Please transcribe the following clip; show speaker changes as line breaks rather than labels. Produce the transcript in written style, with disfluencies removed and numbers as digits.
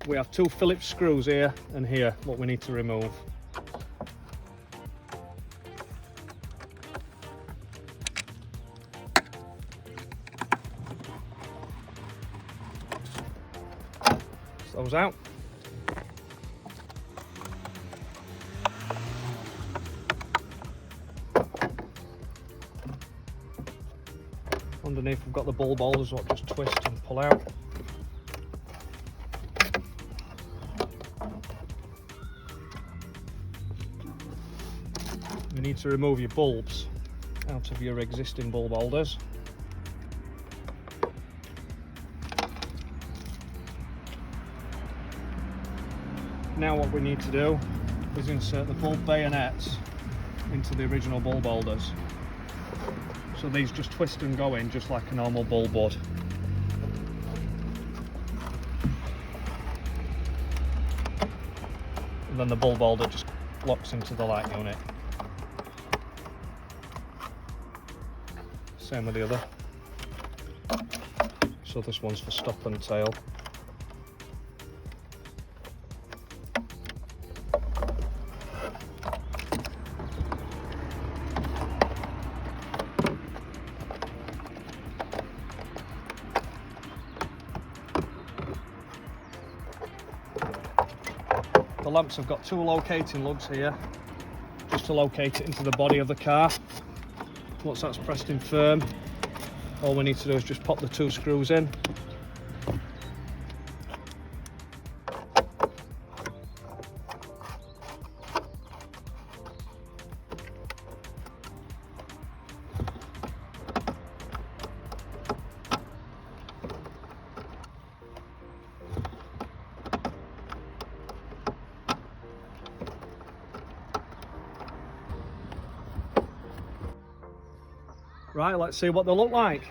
We have two Phillips screws here and here, what we need to remove. Those out. Underneath we've got the bulb holders, what just twist and pull out. You need to remove your bulbs out of your existing bulb holders. Now what we need to do is insert the bulb bayonets into the original bulb holders. So these just twist and go in just like a normal bulb would. And then the bulb holder just locks into the light unit. Same with the other. So this one's for stop and tail. The lamps have got two locating lugs here, just to locate it into the body of the car. Once that's pressed in firm, all we need to do is just pop the two screws in. Right, let's see what they look like.